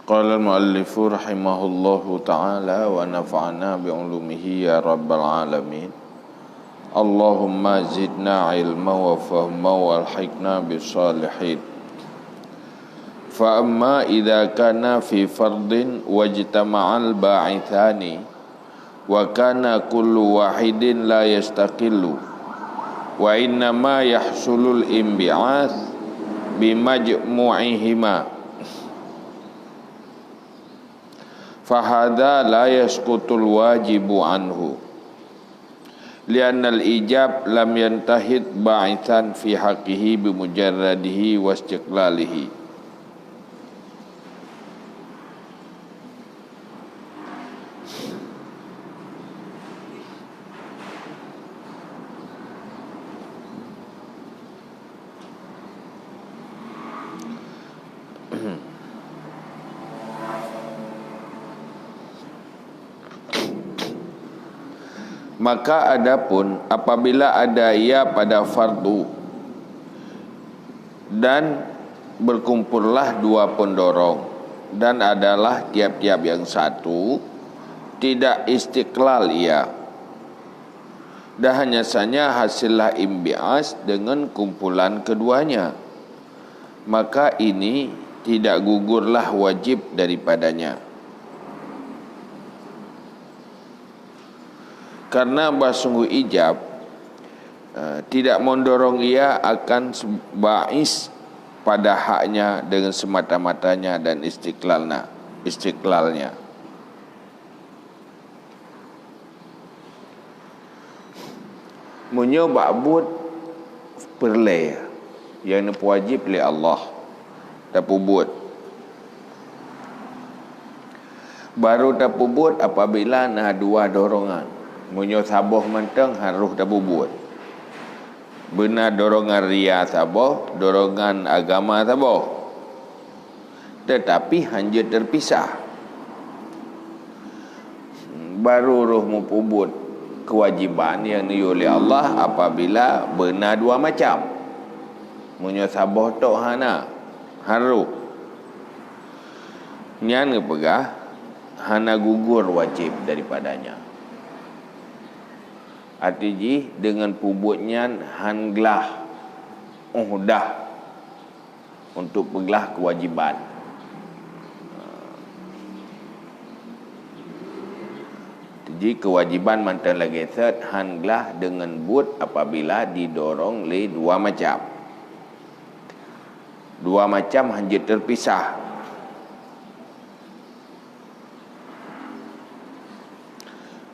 Qala al-muallifu rahimahullahu ta'ala wa nafa'ana bi'ulumihi ya rabbal alamin. Allahumma zidna ilma wa fahma wa alhiqna bisalihin. Fa amma idha kana fi fardin wajtama'al ba'ithani wa kana kullu wahidin la yastaqillu wa innama yahsulul imbi'ath bimajmu'ihima fahadha la yasqutul wajibu anhu lianna al-ijab lam yantahid ba'ithan fi haqqihi bimujarradihi wa istiqlalihi. Maka adapun apabila ada ia pada fardu dan berkumpullah dua pendorong dan adalah tiap-tiap yang satu, tidak istiqlal ia, dan hanya saja hasillah imbi'as dengan kumpulan keduanya, maka ini tidak gugurlah wajib daripadanya. Karena bersungguh ijab tidak mendorong ia akan ba'is pada haknya dengan semata-matanya dan istiqlalnya. Munyo ba'bud perle yang wajib oleh Allah tapubut. Baru tapubut apabila nah dua dorongan. Munyo saboh menteng harus dah buat. Benar dorongan ria saboh, dorongan agama saboh. Tetapi hanya terpisah. Baru roh mupubut kewajiban yang ni oleh Allah apabila benar dua macam. Munyo saboh tok hana harus. Nyan ngepegah hana gugur wajib daripadanya. Artinya dengan pubutnya hanglah dah untuk pegelah kewajiban. Jadi kewajiban mantan lagi set hanglah dengan but apabila didorong oleh dua macam. Dua macam hanya terpisah.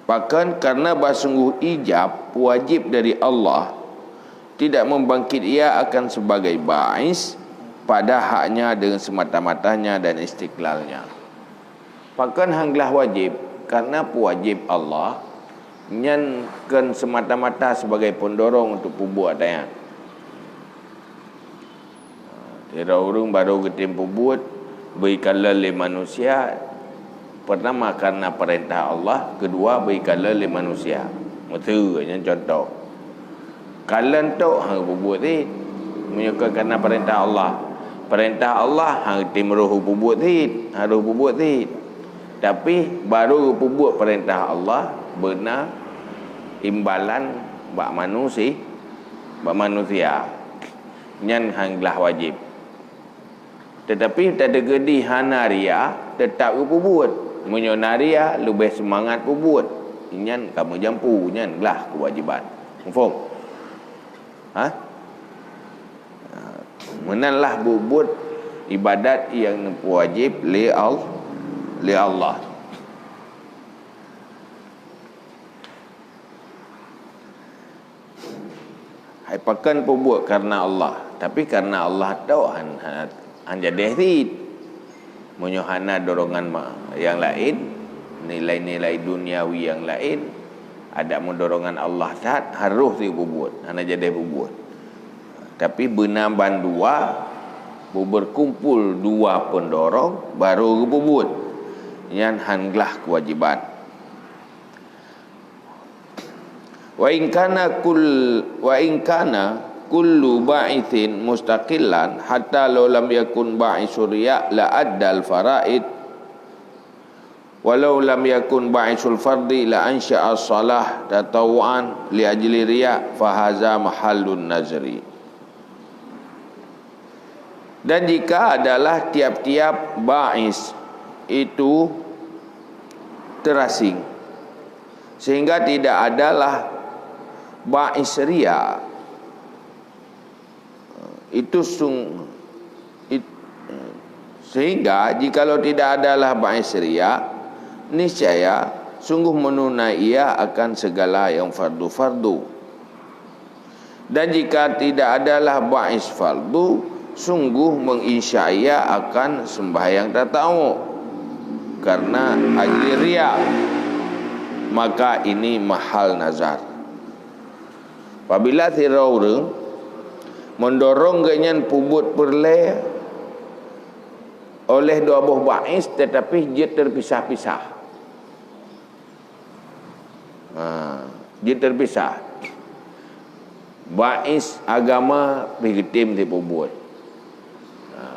Bahkan karena bersungguh ijab wajib dari Allah tidak membangkit ia akan sebagai ba'is pada haknya dengan semata-matanya dan istiqlalnya. Bahkan hanglah wajib karena wajib Allah nyankan semata-mata sebagai pendorong untuk pubuat dayan. Tidak urung baru ketim pubuat berikanlah oleh manusia. Pertama karena perintah Allah, kedua berikanlah oleh manusia. Maksudnya contoh. Kalian tu hang buat ni menyukai karena perintah Allah. Perintah Allah hang timruh buat ni, harus buat ni. Tapi baru buat perintah Allah benar imbalan bak manusia. Nyan hanglah wajib. Tetapi tak ada gedi hanaria tetap buat. Menyonaria lebih semangat buat. Inyan kamu jampu nyan lah kewajiban. Faham? Menanlah buat ibadat yang wajib li Allah. Hai pakan buat karena Allah, tapi karena Allah tahu han jadi hit. Menyohana dorongan yang lain, nilai-nilai duniawi yang lain, ada dorongan Allah saat harus dibuat, hanya jadi buat. Tapi benar bandua berkumpul dua pendorong baru buat. Yang hanglah kewajiban. Wa in kana kullu ba'ithin mustaqillan hatta law lam yakun ba'isul riya la addal faraid walau lam yakun ba'isul fardi la ansha'a salah tatawuan li ajli riya fahaza mahallun nazri. Dan jika adalah tiap-tiap ba'is itu terasing sehingga tidak adalah ba'is riya, itu sehingga jikalau tidak adalah ba'is riya, niscaya sungguh menunai ia akan segala yang fardu-fardu. Dan jika tidak adalah ba'is fardu, sungguh menginsya akan sembahyang tatawuk karena ajli riya, maka ini mahal nazar. Apabila tira orang mendorong ganyan pubut perle oleh dua buah ba'is tetapi dia terpisah-pisah. Dia terpisah. Ba'is agama pergi tim di pubut.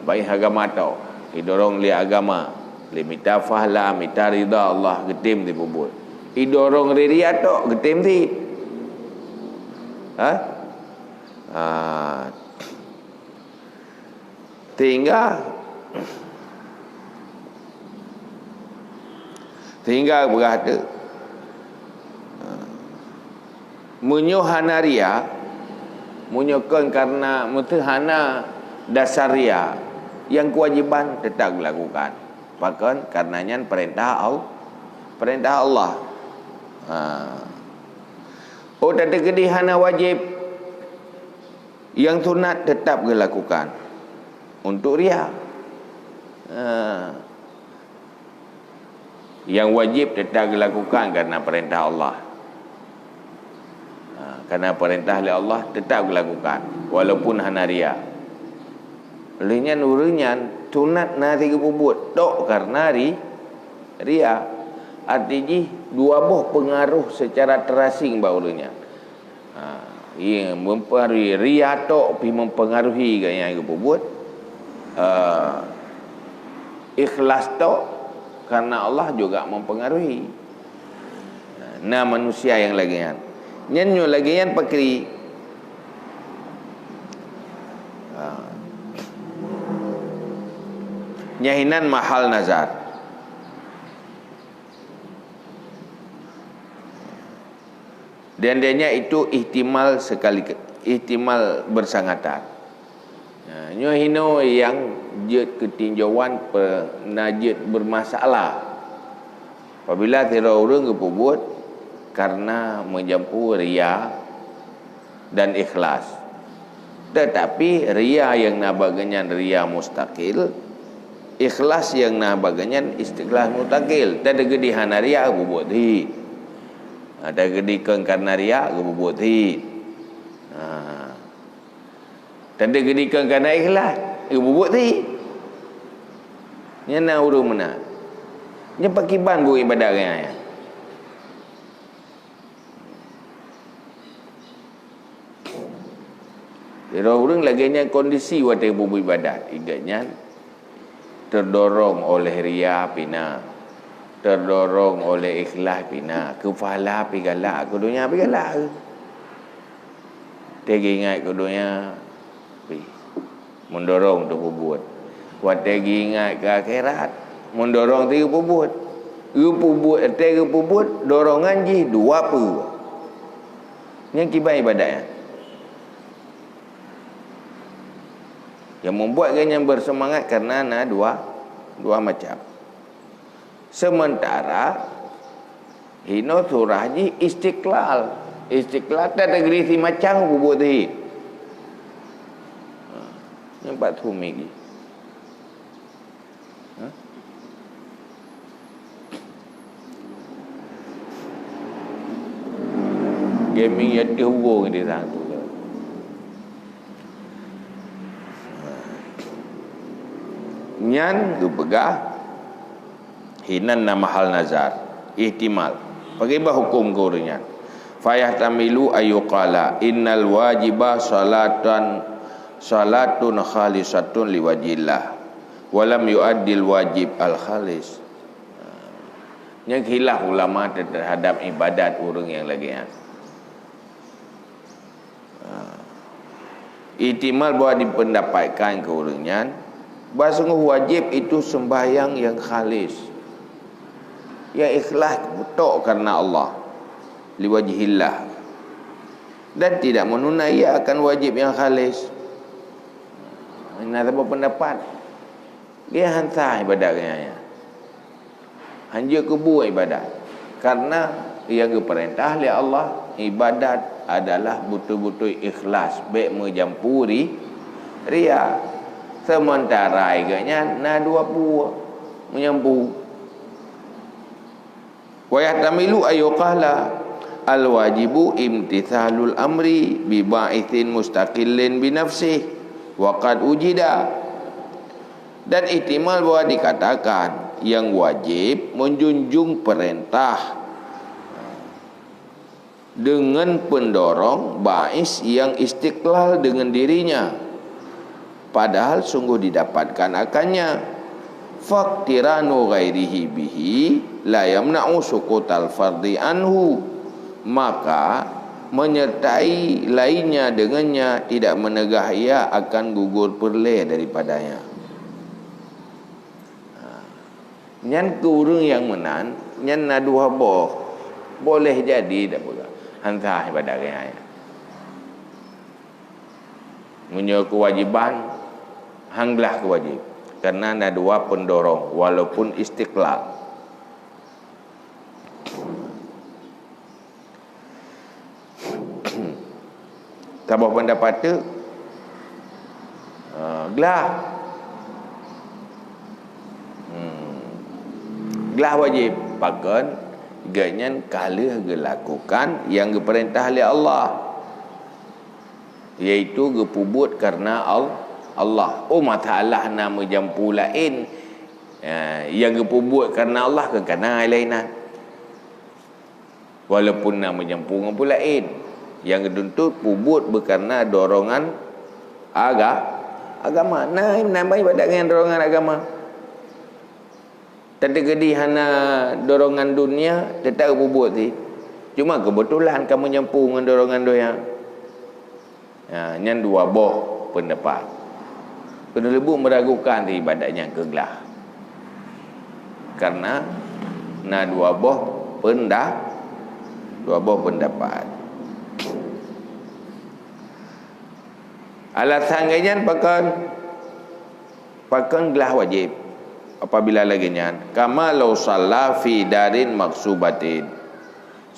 Ba'is agama tau. Didorong li agama. Li mita fahla, mita rida Allah getim di pubut. Didorong riya tok getim di. Sehingga berkata menyuhana riya, menyukan karena mutahana dasar riya yang kewajiban tetap dilakukan. Bahkan karenanya perintah Allah. Tak ada kedihana wajib yang sunat tetap dilakukan untuk riya. Yang wajib tetap dilakukan karena perintah Allah. Karena perintah oleh Allah tetap dilakukan walaupun hana riya. Olehnya nurunyan sunat nari kebubut tok karena riya. Artinya dua buah pengaruh secara terasing baulanya. Ia mempengaruhi riya tok pi mempengaruhi gaya kebubut. Ikhlas tok karena Allah juga mempengaruhi. Nah manusia yang lagian nyanyo lagian pakri nyahinan mahal nazar. Dan adanya itu ihtimal bersangatan. Nyohino yang jet ketinjauan penajit bermasalah. Apabila tira orang kepubut karena menjampu riya dan ikhlas. Tetapi riya yang nabaganyan riya mustaqil, ikhlas yang nabaganyan istiqlal mustaqil. Tak ada gedihana riya kepubut hi. Ada gedikan karena riya kepubut hi. Tak ada gedikan karena ikhlas kepubut hi. Nyana urung mana? Nya pakiban bu ibadah kaya. Kira orang laginya kondisi waktu bubu ibadat iganya terdorong oleh riya pina, terdorong oleh ikhlas pina, kefala pigala, kudunya pigala. Tegi ingat kudunya mendorong tu bubut. Waktu ingat ke akhirat mendorong tu bubut. Bubut tegi bubut dorongan ji dua pu. Yang kibai ibadatnya. Yang membuat yang bersemangat karena ada dua macam. Sementara hino surah ji istiqlal. Istiqlal tak ada gerisi macam bubut ni. Nampak tu megi. Gaming ya dihubung di sana tu. Nyan tu pegah hinan nama hal nazar ihtimal bagaimana hukum gorenya fayah tamilu ayuqala innal wajibah salatun khalisatun liwajillah walam yuaddil wajib al khalis. Yang khilaf ulama terhadap ibadat orang yang lagi. Ihtimal bahawa dipendapatkan ke orangnya bahawa sungguh wajib itu sembahyang yang khalis, yang ikhlas betul karena Allah, liwajhillah, dan tidak menunai akan wajib yang khalis. Ini ada pendapat dia hantar ibadatnya, hanya kubur ibadat, karena yang diperintah oleh Allah ibadat adalah betul-betul ikhlas, baik mencampuri ria. Sementara iganya na dua buah menyambung. Wa yahtamilu ayyuqala al-wajibu imtithalul amri bi ba'ithin mustaqillin bi nafsihi wa qad ujida. Dan ihtimal bahwa dikatakan yang wajib menjunjung perintah dengan pendorong ba'is yang istiqlal dengan dirinya, padahal sungguh didapatkan akannya. Faqtiranu ghairihi bihi la yamna'u suqutal fardhi anhu, maka menyertai lainnya dengannya tidak menegah ia akan gugur perleh daripadanya. Nyan ke urang yang menan, nyan nadu haboh boleh jadi dak boleh hantar ibadat raya. Punya kewajiban hanglah kewajib, karena ada dua pendorong walaupun istiqlal. Tabah pendapat tu gelah gelah wajib pakan ganyan kala dilakukan yang diperintah oleh Allah, iaitu gepubut karena Allah. Ta'ala nama jampu lain yang gepubut karena Allah ke kana lainan, walaupun nama jampu jampu lain yang dituntut pubut berkarena dorongan agama. Nah, nambah ibadat dengan dorongan agama. Tergedi hana dorongan dunia tetap bubut ni. Cuma kebetulan kamu nyampu dengan dorongan doya. Yang dua boh pendapat. Penelebu meragukan di ibadatnya kegelah. Karena dua boh pendapat. Alasan ganyan pakan gelah wajib. Apabila lagi nyan kama law shalla fi darin maksubatin,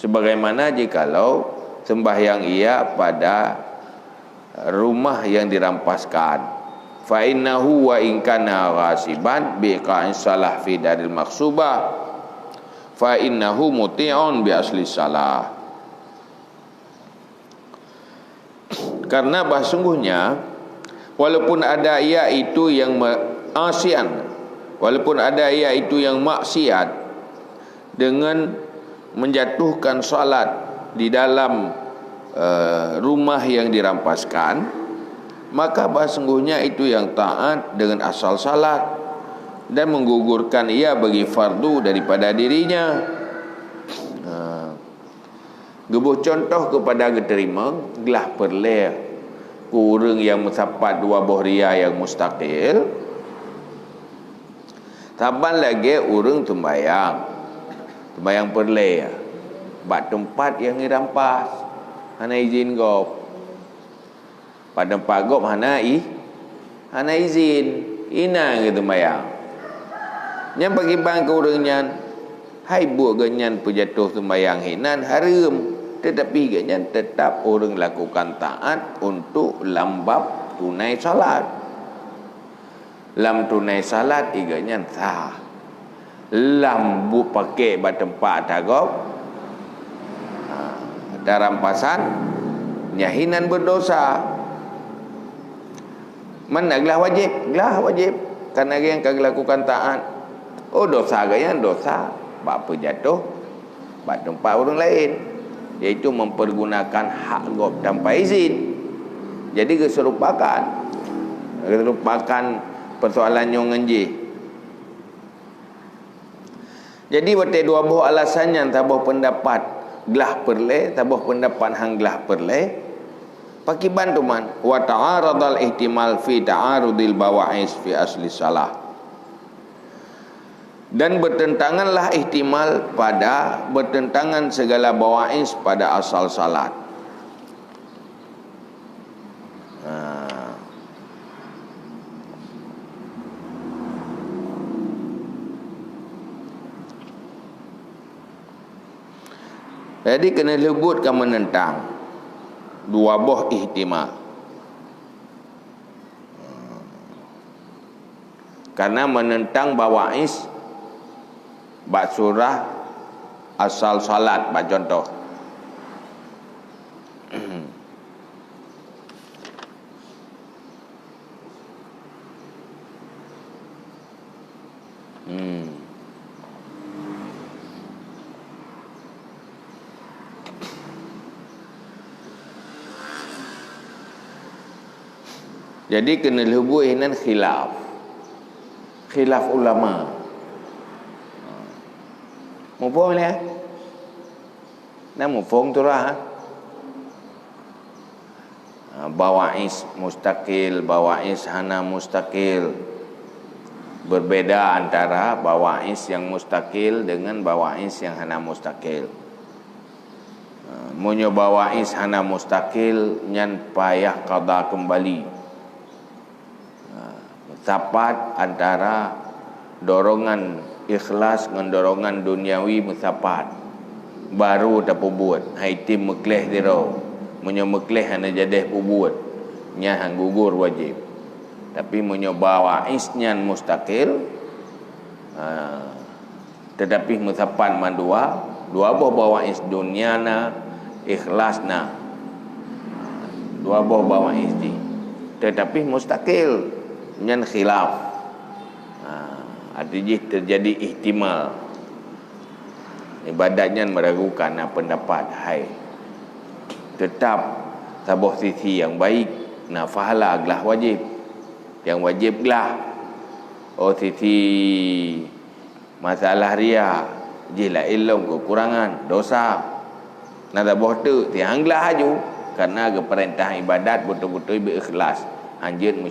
sebagaimana jikalau sembahyang ia pada rumah yang dirampaskan, fa innahu wa in kana ghasiban bi qa'in salah fi daril maksubah fa innahu muti'un bi asli salah. Karena sungguhnya walaupun ada ia itu yang asian, walaupun ada iaitu yang maksiat dengan menjatuhkan salat di dalam rumah yang dirampaskan, maka sesungguhnya itu yang taat dengan asal salat dan menggugurkan ia bagi fardu daripada dirinya. Gebuh contoh kepada keterima gelah perleh kurang yang mensapat dua boh ria yang mustaqil. Taban lagi orang tembayang perleh bak tempat yang dirampas hana izin gop, pada tempat gop hana izin ina gitu tembayang. Yang bagi bang ke orangnya hai buat ganyan pejatuh tembayang hinan haram, tetapi ganyan tetap orang lakukan taat untuk lambab tunai salat. Lam tunai salat iganya sah. Lam bu pakai bat tempat tagop darampasan nyahinan berdosa. Mana gelah wajib karena yang kagak lakukan taat. Oh dosa gaya dosa bapa jatuh bat tempat orang lain, iaitu mempergunakan hak gop tanpa izin. Jadi keserupakan persoalan yang ngenji. Jadi betul dua buah alasannya tabuh pendapat gelah perle, tabuh pendapat hang gelah perle. Pakiban tu man wa ta'aradal ihtimal fi ta'arudil bawa'is fi asli salah. Dan bertentanganlah ihtimal pada bertentangan segala bawa'is pada asal salat. Jadi kena lebutkan menentang dua buah ihtimal. Karena menentang bawa'is bab surah asal salat, bab contoh. Jadi kena lebuh nan khilaf ulama. Mufhum ni? Nah mufhum tu lah. Bawa'is mustaqil, bawa'is hana mustaqil. Berbeza antara bawa'is yang mustaqil dengan bawa'is yang hana mustaqil. Munyo bawa'is hana mustaqil nyan payah qada kembali. Sapat antara dorongan ikhlas dengan dorongan duniawi musapat baru tak buat haitim mekleh diro munyo mekleh hana jadeh buat nya hang gugur wajib tapi munyo bawa'isnya mustaqil tetapi musapat mandua dua bawa'is duniana ikhlasna dua bawa'is di tetapi mustaqil nyan khilaf. Artinya terjadi ihtimal. Ibadatnya meragukan pendapat hai. Tetap tabuh sisi yang baik na fahala gelah wajib. Yang wajib gelah sisi masalah ria jila ilmu kekurangan dosa. Na tabuh tu tiang gelah aju karena perintah ibadat betul-betul berikhlas. Anjeun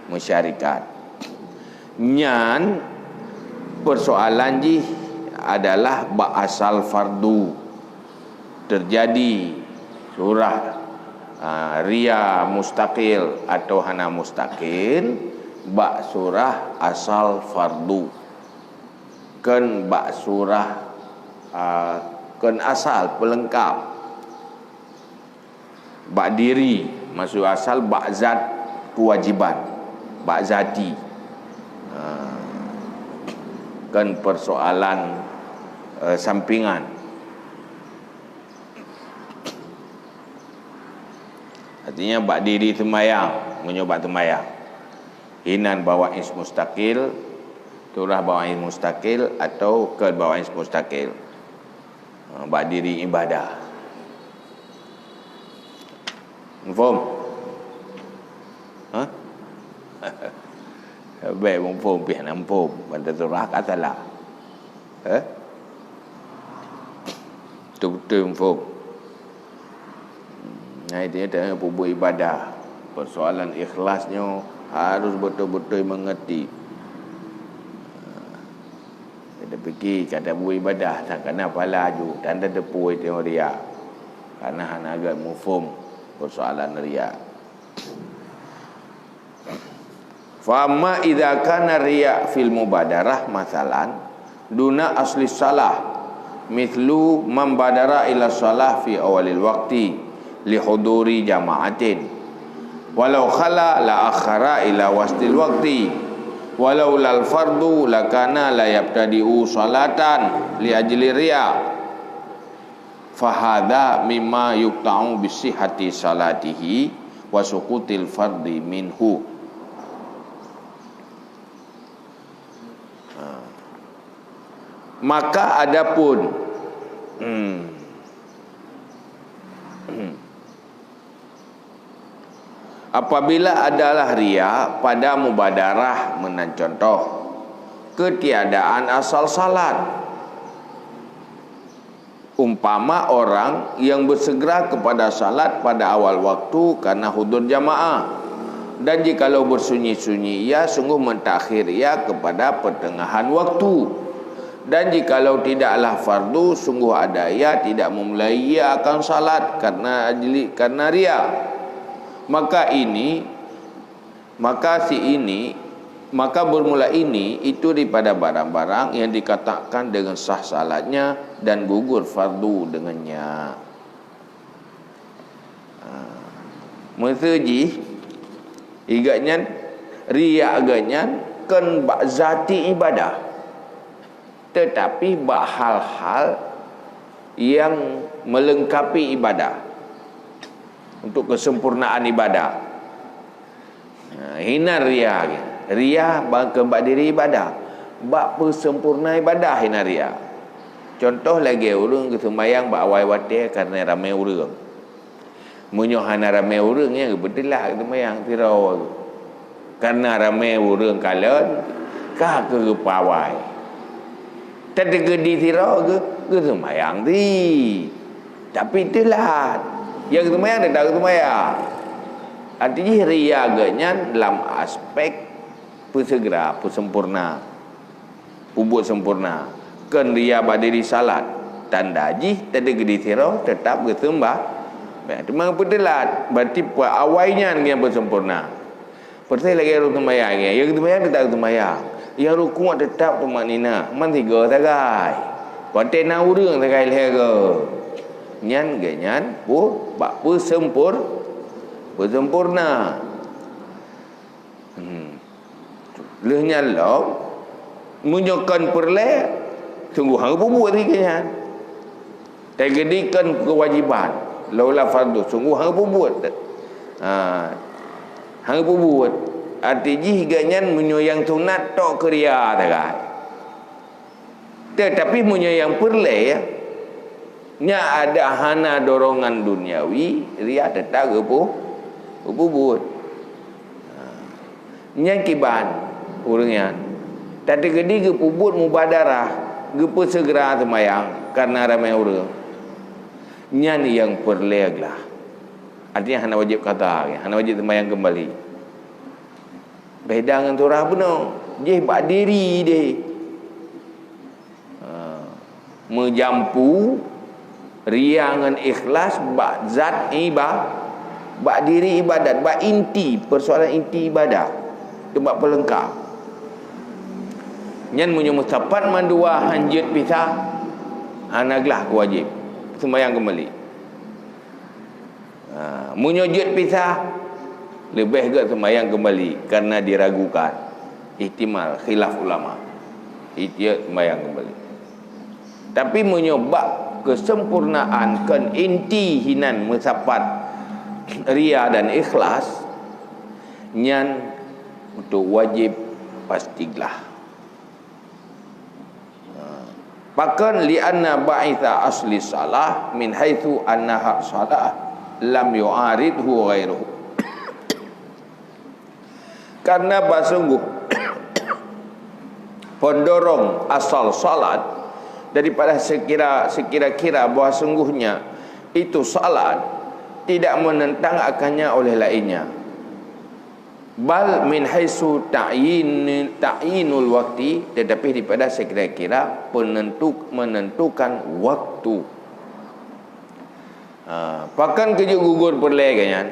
masyarakat nyan persoalan ji adalah asal fardu terjadi surah ria mustaqil atau hana mustaqil bak surah asal fardu kan bak surah kan asal pelengkap bak diri masuk asal bak zat kewajiban bak zati. Kan persoalan sampingan. Artinya bak diri sembahyang, menyobak sembahyang. Hinan bawa'is mustaqil, turah bawa'is mustaqil atau ke bawa'is mustaqil. Bak diri ibadah. Faham? Baik mumpuh pihak nampum pada surah katalah. Betul-betul mumpuh. Nah itu dia buat ibadah. Persoalan ikhlasnya harus betul-betul mengerti. Kita fikir kata buat ibadah tak kena pala ju tanda depu itu riak. Karena hana agak mufhum persoalan riak. Fama idza kana riya fil mubadarah masalan duna asli salah mithlu membadara ila salah fi awalil waqti li huduri jama'atin walau khala la akhara ila wastil waqti walau lal fardu lakana la yabtadi'u salatan li ajli riya fahadha mimma yuqta'u bisihhati salatihi wa suqutil fardi minhu. Maka adapun apabila adalah riya pada mubadarah mencontoh ketiadaan asal salat. Umpama orang yang bersegera kepada salat pada awal waktu karena hudur jamaah, dan jikalau bersunyi-sunyi ia sungguh mentakhir ia kepada pertengahan waktu, dan jikalau tidaklah fardu sungguh ada ia tidak memulai ia akan salat karena ria. Maka bermula ini itu daripada barang-barang yang dikatakan dengan sah salatnya dan gugur fardu dengannya. Mertuji igatnya riak agaknya kan bak zati ibadah, tetapi bak hal-hal yang melengkapi ibadah untuk kesempurnaan ibadah. Hina ria bak diri ibadah, bak persempurna ibadah hina ria. Contoh lagi orang ke sembahyang bak awai wate kerana ramai orang. Menyohana ramai orang yang betul lah ke sembahyang tirau. Karena ramai orang kalan kah ke pawai. Tadi ke di tirau ke sembahyang di. Tapi itulah yang sembahyang dia tak sembahyang. Artinya ria agaknya dalam aspek persegera, persempurna, ubud sempurna. Kan ria badiri salat tanda ji tadi gedi tiro tetap gesembah. Memang pedelat berarti awalnya yang bersempurna. Pertai lagi rukun sembahyang yang sembahyang tetap sembahyang. Yang rukun tetap tumak nina. Man tiga tagai. Konten na urang tagai lega. Nyan ganyan bak bersempurna. Lehnya lok menyokan perle sungguh hang buat dikanya. Tegedikan kewajiban laula fardu sungguh hang buat. Hang buat artinya higanya menyoyang sunat tok kriya tagai. Tetapi menyoyang perle ya nya ada hana dorongan duniawi ria tetap buat. Nya kiban orangnya tadi gedi ke pubut mubadarah gepe segera semayang karena ramai orang nyan yang perleglah artinya hana wajib kata hana wajib semayang kembali beda dengan surah benar jeh bak diri deh menjampu riangan ikhlas bak zat bak diri ibadat bak inti persoalan inti ibadah bak pelengkap. Nyan punya mustapat mandua hanjut pisah anaglah wajib sembahyang kembali. Munyujud pisah lebih ke sembahyang kembali karena diragukan ihtimal khilaf ulama itu sembahyang kembali. Tapi menyobak kesempurnaan kan inti hinan mustapat ria dan ikhlas nyan untuk wajib pastilah. Bahkan li'anna ba'itha asli salah min haitsu annaha salah lam yu'aridhu ghairuhu. Karena sungguh pendorong asal salat daripada sekira-kira bahawa sungguhnya itu salat tidak menentang akannya oleh lainnya. Bal min haitsu ta'yinul waqti, tetapi daripada sekira-kira menentukan waktu. Pakan keju gugur perleganya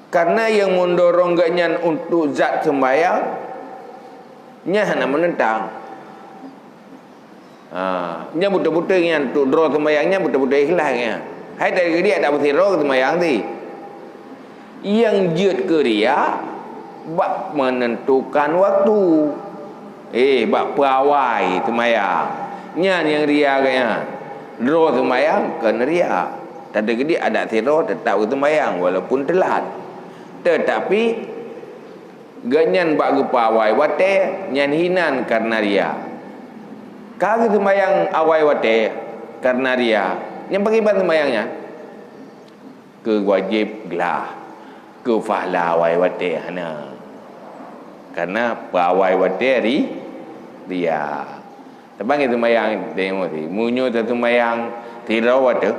karena yang mendorong ganyan untuk zat sembahyang nya hana menentang. Nya betul-betul yang untuk draw sembahyangnya betul-betul ikhlasnya. Hai dari dia ada bertiro sembahyang ni. Yang jut ke dia bak menentukan waktu. Bak perawai sembahyang. Nya yang ria kaya. Draw sembahyang kena ria. Tadi gede ada tiro tetap sembahyang walaupun telat. Tetapi ganyan bak gepawai wate nyan hinan karena ria. Kalau sembahyang awai wate karena ria, yang bagi bantu sembahyangnya kewajib gelah. Ke fahla awai wate hana. Karena pawai wate Ria. Terbang itu mayang demo ti. Munyo tu mayang tirau ada.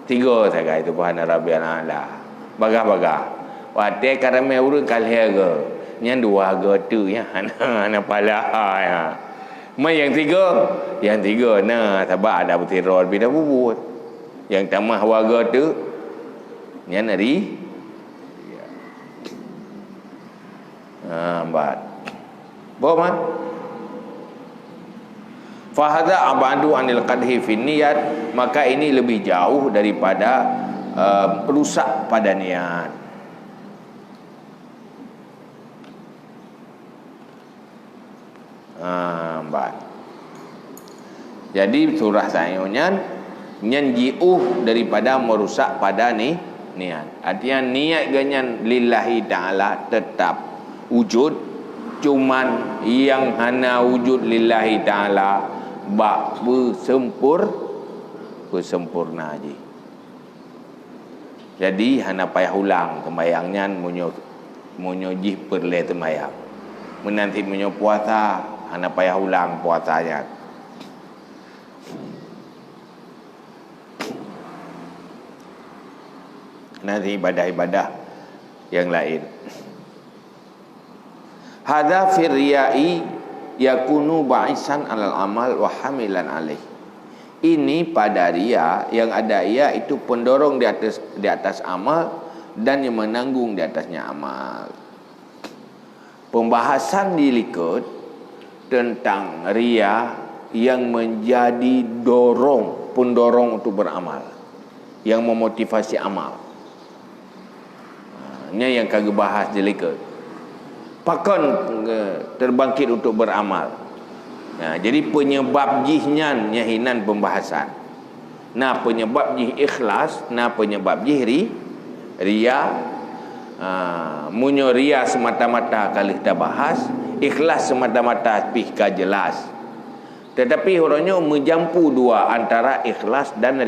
Tiga saja itu Tuhan Rabbil Ala. Bagah-bagah. Wate karame urun kalhega. Yang dua ga tu ya. Ana pala ya. Mai yang tiga nah sebab ada bertirau bila bubut. Yang tamah warga tu yang nari. Empat. Boman. Fahadha abadu anil qadhi fi niyat, maka ini lebih jauh daripada rusak pada niat. Empat. Jadi surah sayunya nyanji'uh daripada merusak pada niat. Artinya niat ganyan lillahi ta'ala tetap wujud, cuman yang hana wujud lillahi ta'ala bak bersempurna je. Jadi hana payah ulang tembayangnya munyo jih perle tembayang. Menanti munyo puasa hana payah ulang puasanya. Nanti ibadah-ibadah yang lain. Hadza firyai yakunu ba'isan alal amal wa hamilan alaih. Ini pada ria yang ada ia itu pendorong di atas amal dan yang menanggung di atasnya amal. Pembahasan dilikut tentang ria yang menjadi pendorong untuk beramal, yang memotivasi amal. Ini yang kagak bahas dilikut. Pakon terbangkit untuk beramal. Nah, jadi penyebab jihnya nyahinan pembahasan. Nah, penyebab jih ikhlas, nah penyebab jih ria. Munyo ria semata-mata kali kita bahas, ikhlas semata-mata pihka jelas. Tetapi orangnya menjampu dua antara ikhlas dan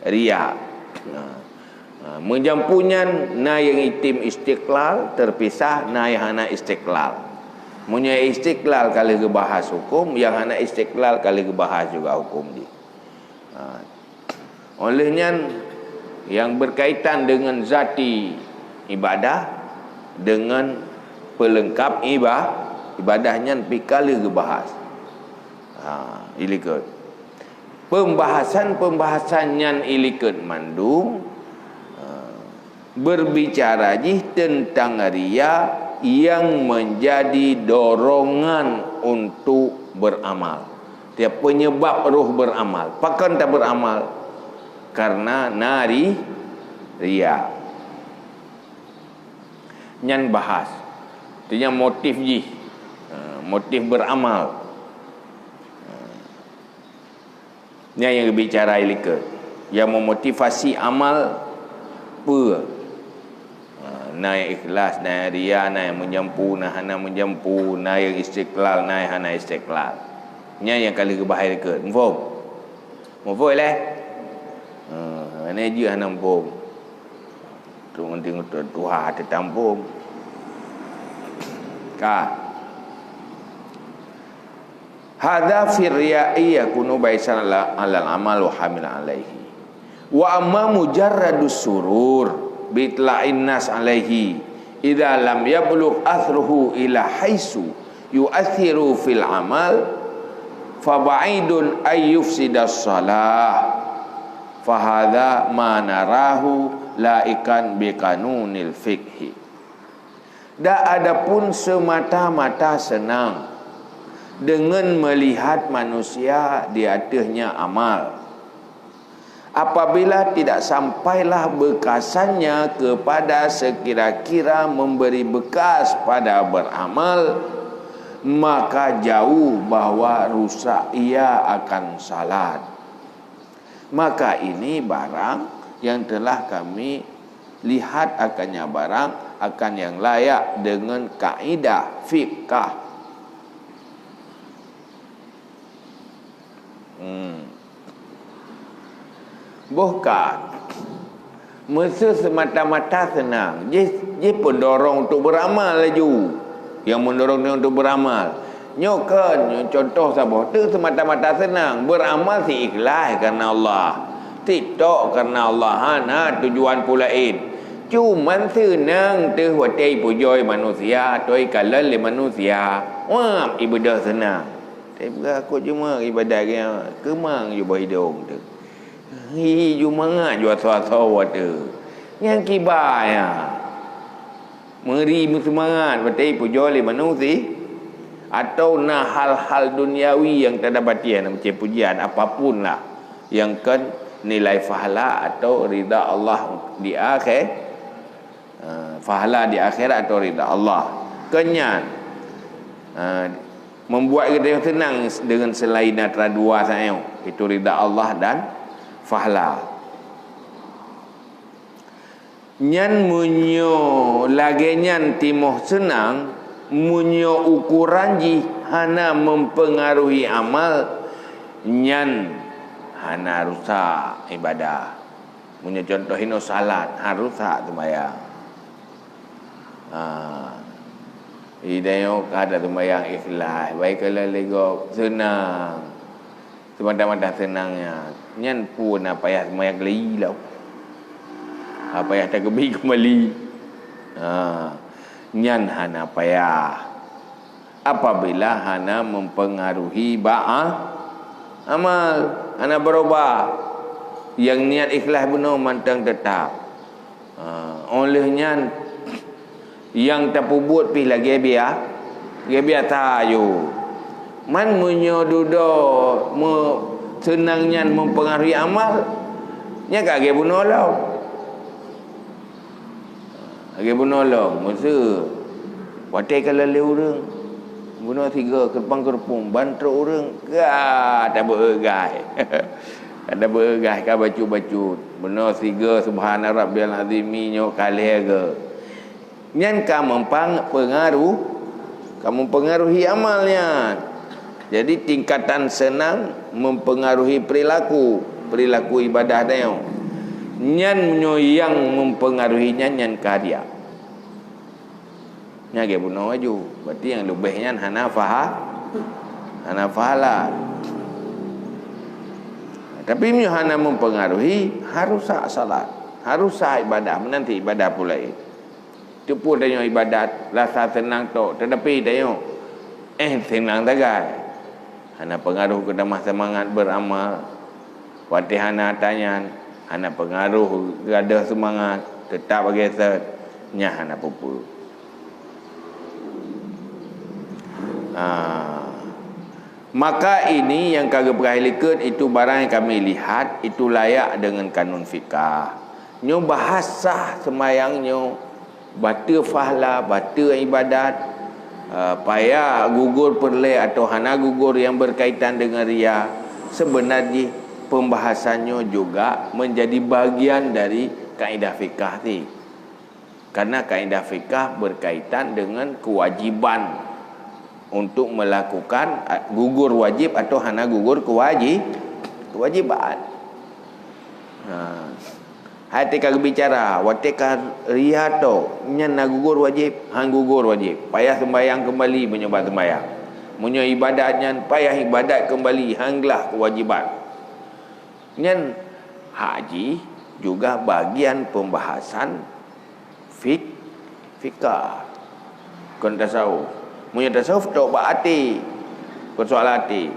ria. Menjampunya na yang itim istiqlal terpisah, na yang hana istiqlal. Munya istiqlal kali ke bahas hukum, yang hana istiqlal kali ke bahas juga hukum di. Olehnya yang berkaitan dengan zati ibadah dengan pelengkap ibadahnya pikali ke bahas. Ilikut. Pembahasan-pembahasannya ilikut mandung berbicara tentang ria yang menjadi dorongan untuk beramal. Dia penyebab roh beramal. Pakan tak beramal karena nari ria. Nyan bahas. Itu motif motif beramal. Ini yang bicara ilika. Yang memotivasi amal apa? Na yang ikhlas, na yang ria, na yang menjampu, na hana menjampu, na yang istiqlal, na yang hana istiqlal. Ini yang kali kebahaya ke. Mufum? Mufum lah. Ini je hana mufum. Tu tengok Tuhan tetampum. Hadza fi riya'i yakunu baisan alal amal wa hamil alaihi. Wa amma mujarradus surur bitla'in nas alaihi idza lam yablugh athruhu ila haisu yu'athiru fil amal fa ba'idun ay yufsidas salah fa hadza ma narahu laikan bi kanunil fiqhi. Adapun semata-mata senang dengan melihat manusia di atasnya amal, apabila tidak sampailah bekasannya kepada sekira-kira memberi bekas pada beramal, maka jauh bahawa rusak ia akan salat. Maka ini barang yang telah kami lihat akannya barang akan yang layak dengan kaidah fiqh. Bukan mesti semata-mata senang. Dia pendorong untuk beramal laju. Yang mendorong dia untuk beramal. Nyokan contoh sabah tu semata-mata senang. Beramal si ikhlas kerana Allah. Tidak kerana Allah. Hana tujuan pulain. Cuman senang tu watai pujoi manusia. Toi kalal le manusia. Wah, ibadah senang. Tapi aku cuma ibadah dia. Kemang je berhidung tu. Hi, cuma ngak jual suara-suara tu. Yang kibar ya. Meri semangat watai pujoi le manusia. Atau nah hal-hal duniawi yang tak dapatian macam pujian apapun lah yang kan nilai fahala atau ridha Allah di akhir fahala di akhirat atau ridha Allah kenyan membuat kita yang senang dengan selain antara dua saya itu ridha Allah dan fahala nyan munyo lagi nyan timoh senang munyo ukuran ji hana mempengaruhi amal nyan hana rusak ibadah. Munyo contoh hino salat harusak sembahyang. Idayo kada sembahyang ikhlas baik kalau lego senang. Semata-mata senangnya. Nyan pun apa ya sembahyang gelilau. Apa ya tak kembali. Nyan hana payah apabila hana mempengaruhi amal hana berubah yang niat ikhlas benar mantang tetap oleh nyan yang tak buat pi lagi biar tayo man munyo dudo senang nyan mempengaruhi amal nya kage bunolong lagi bunolong masa watai kalau le orang bunuh 3 kerpang-kerpung bantra orang tak beregai ada beregai ka bacu-bacu bunuh 3 subhana rabbiyal azimi nyo kalih ke nyan ka mempengaruhi amalnya jadi tingkatan senang mempengaruhi perilaku ibadah dia nyan yang mempengaruhinya nyan karya nyage bunuh aju berarti yang lebihnya hana fahala tapi hana mempengaruhi harus sah salat harus sah ibadah menanti ibadah pula itu pun dia ibadat rasa senang tok tetapi dia senang tagai hana pengaruh ke dalam semangat beramal wati hana tanyan hana pengaruh gada semangat tetap bagi set nya hana pupu maka ini yang kagak berahlikat itu barang yang kami lihat itu layak dengan kanun fikah nyo bahasa sembayang nyo batu fahla batu ibadat payah gugur perle atau hana gugur yang berkaitan dengan ria sebenarnya pembahasannya juga menjadi bagian dari kaedah fikah ni karena kaedah fikah berkaitan dengan kewajiban untuk melakukan gugur wajib atau hana gugur kewajiban. Hati kag bicara watika riato nyan gugur wajib hang gugur wajib payah sembahyang kembali menyobat sembahyang munyo ibadat nyan payah ibadat kembali hanglah kewajiban nyan haji juga bagian pembahasan fikah kon tasawuf munyo tasawuf tok hati persoalan hati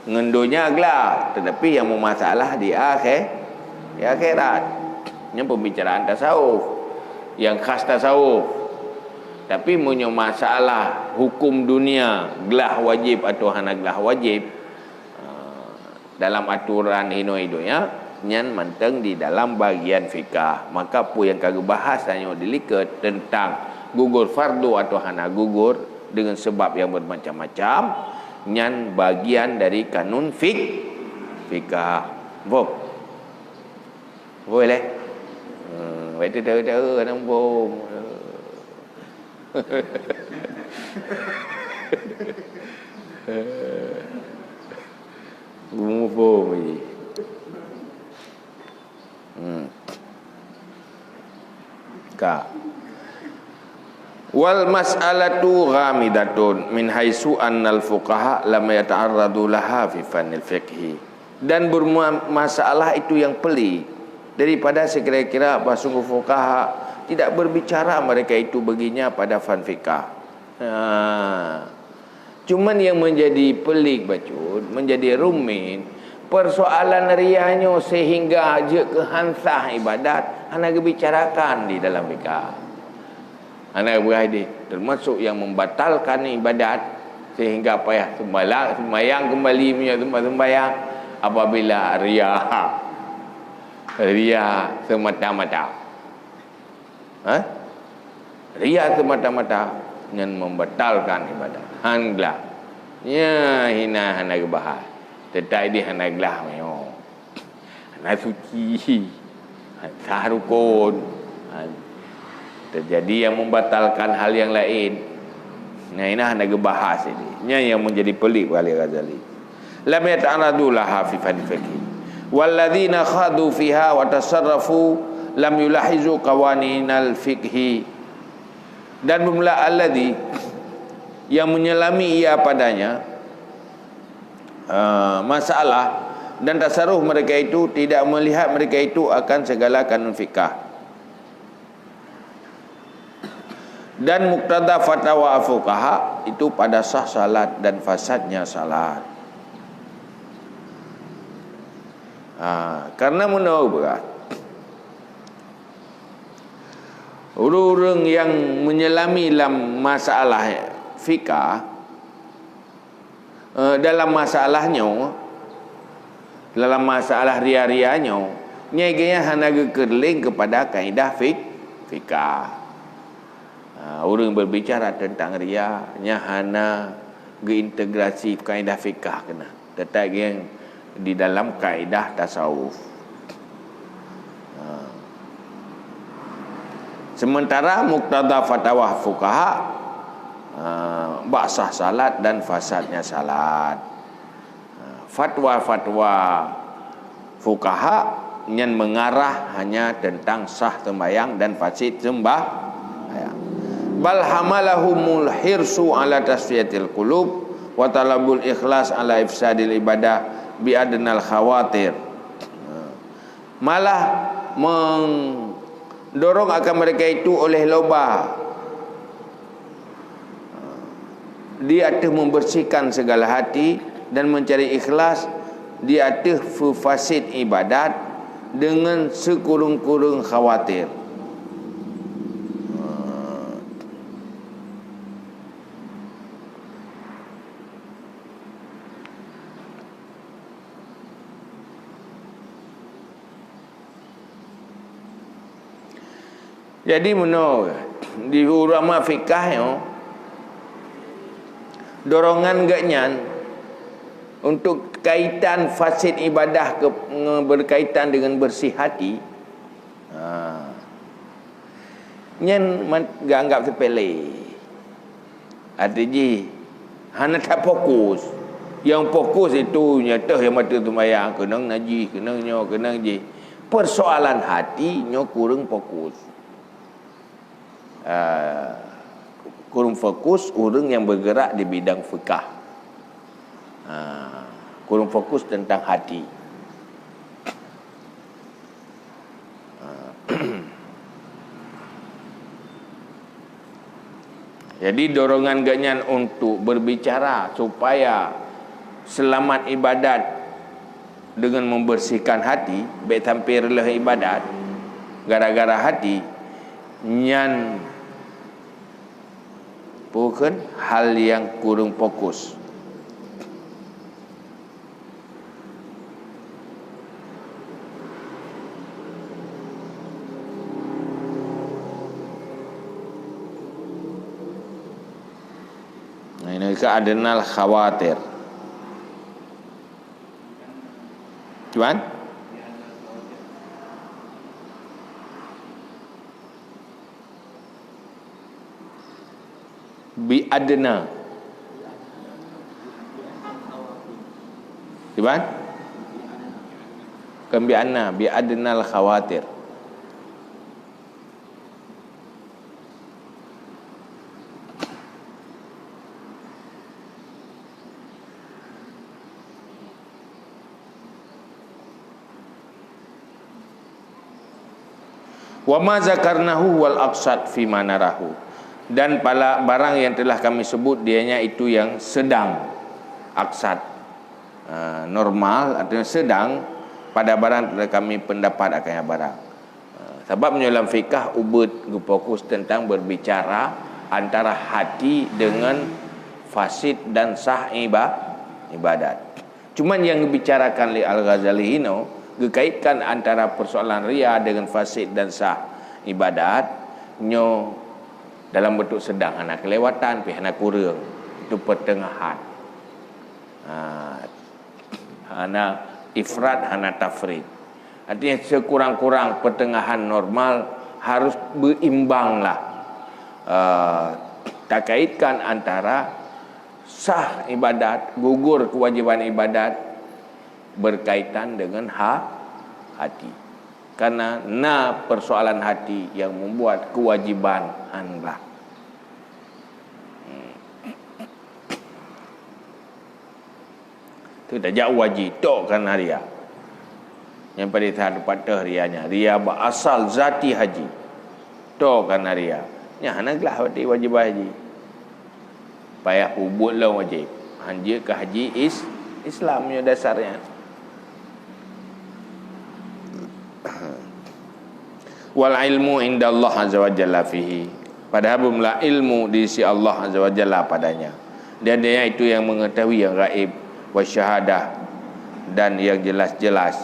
ngendonya aglah tetapi yang bermasalah di akhirat ini pembicaraan tasawuf yang khas tasawuf tapi punya masalah hukum dunia gelah wajib atau hana gelah wajib dalam aturan hino-hinonya nyan manteng di dalam bagian fikah maka pu yang kagak bahas hanya dilikat tentang gugur fardu atau hana gugur dengan sebab yang bermacam-macam nyan bagian dari kanun fikah boleh vậy từ từ từ nó vô vô mà gì cả Wal mas'alatu ghamidatun min haitsu annal fuqaha lam yata'arradu laha fi fanil fiqhi. Dan bermasalah itu yang pelik daripada sekira-kira sungguh fuqaha tidak berbicara mereka itu baginya pada fan fiqah. Cuman yang menjadi pelik bacut, menjadi rumit persoalan riahnya sehingga aja kehansah ibadat hana dibicarakan di dalam fiqah. Anak beradik termasuk yang membatalkan ibadat sehingga payah sembahyang kembali punya sembahyang apabila ria semata-mata. Ria semata-mata dengan membatalkan ibadat. Hanglah. Ya hina hana gebahas. Tetai di hana gelah mayo. Hana suci. Sah rukun. Terjadi yang membatalkan hal yang lain. Nah ini nak bahas ini. Ini yang menjadi pelik wali Ghazali. Lam yata'arradu laha fi fani fiqh. Walladzina khadu fiha wa tasarrafu lam yulahizu qawaninal fiqh. Dan bermula alladzi yang menyelami ia padanya masalah dan tasarruf mereka itu tidak melihat mereka itu akan segala kanun fiqh. Dan muktada fatwa fuqaha itu pada sah salat dan fasadnya salat. Karena menurut berat orang yang menyelami dalam masalah fikah, dalam masalahnya, dalam masalah ria-rianya, nyegenya hanya kekerling kepada kaedah fikah. Orang berbicara tentang ria nya hana geintegrasi kaedah fikah kena tetap yang di dalam kaedah tasawuf. Sementara muktada fatwa fuqaha basah salat dan fasadnya salat. Fatwa-fatwa fuqaha yang mengarah hanya tentang sah sembahyang dan fasid sembahyang. Bal hamalahumul hirsu ala tasfiyatil qulub wa talabul ikhlas ala ifsadil ibadah bi adnal khawatir. Malah mendorong akan mereka itu oleh loba di atas membersihkan segala hati dan mencari ikhlas di atas fasid ibadat dengan sekurung-kurung khawatir. Jadi menurut di ulama fikah dorongan gaknyan untuk kaitan fasid ibadah berkaitan dengan bersih hati, nyen gak anggap sepele. Artinya hana tak fokus. Yang fokus itu nyata yang mata sembahyang kena ngaji, kena ngaji. Persoalan hati nyo kurang fokus. Kurang fokus orang yang bergerak di bidang fikah. Kurang fokus tentang hati. Jadi dorongan ganyan untuk berbicara supaya selamat ibadat dengan membersihkan hati, baik tampirlah ibadat gara-gara hati nyan bukan hal yang kurang fokus. Nah, ini keadaan khawatir. Cuman bi adna. Cuman bi anna bi adnal khawatir. Wa ma zakarnahu wal aqsad fi manarahu, dan pala barang yang telah kami sebut dianya itu yang sedang, aqsad, normal artinya sedang, pada barang telah kami pendapat akan barang. Sebabnya dalam fikah ubud fokus tentang berbicara antara hati dengan fasid dan sah ibadat. Cuman yang dibicarakan oleh Al-Ghazali ini dikaitkan antara persoalan ria dengan fasid dan sah ibadat nyo dalam bentuk sedang, hana kelewatan pi hana kurang, itu pertengahan. Hana ifrat hana tafrid, artinya sekurang-kurang pertengahan normal, harus berimbanglah. Tak kaitkan antara sah ibadat, gugur kewajiban ibadat berkaitan dengan hati. Karena persoalan hati yang membuat kewajiban anda. Itu dah jauh wajib tok kan ria. Yang pada tahap patah rianya, ria berasal zati haji. Tok kan ria. Nya hanaglah wajib haji. Payah ubud lah wajib. Hanya ke haji Islamnya dasarnya. Wal ilmu indallah azza wa jalla fihi, padahal bumla ilmu di sisi Allah azza wa jalla padanya, dan dia itu yang mengetahui yang gaib, wasyahadah, dan yang jelas-jelas.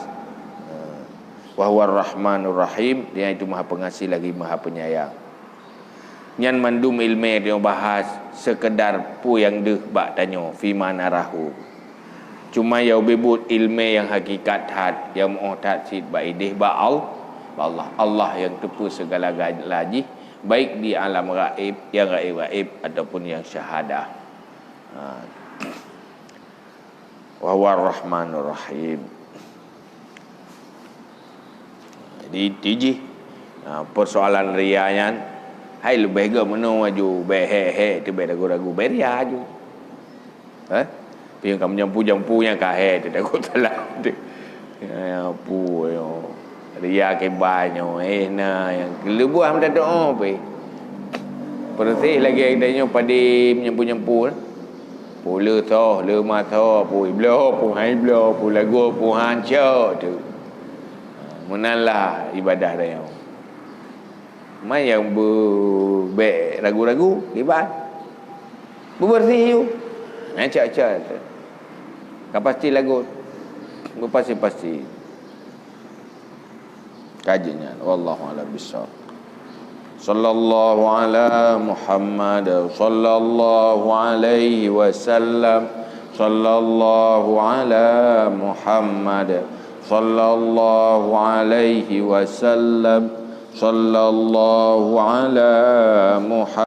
Wa huwar rahmanur rahim, dia itu maha pengasih lagi maha penyayang. Nyan mandum ilmu dia bahas sekedar pu yang deh bak tanyo fi manarahu, cuma yang bebut ilmu yang hakikat had yang mu'tad sid ba idih ba Allah yang tepu segala lagi, baik di alam gaib, yang gaib ataupun yang syahadah. Wa huwar rahmanur rahim. Jadi tiji persoalan riayan, hai lebih ke mana maju behe tu ragu-ragu beria aju. Pi kamu jampu-jampunya kahe tu aku telah tu. Ya pu yo. Ria ke banyo yang kelebuah minta doa pe. Pertih lagi adanya padi menyempu-nyempu. Pula toh lemah toh pu iblo pu hai iblo pu lagu pu hanco tu. Menalah ibadah dia. Mai yang be ragu-ragu ibadah. Bersih you. Acak-acak tu. Kapasti lagu. Berpasti-pasti. Kajinya wallahu a'lam bissawab. Sallallahu ala Muhammad sallallahu alaihi wasallam. Sallallahu ala Muhammad sallallahu alaihi wasallam. Sallallahu ala Muhammad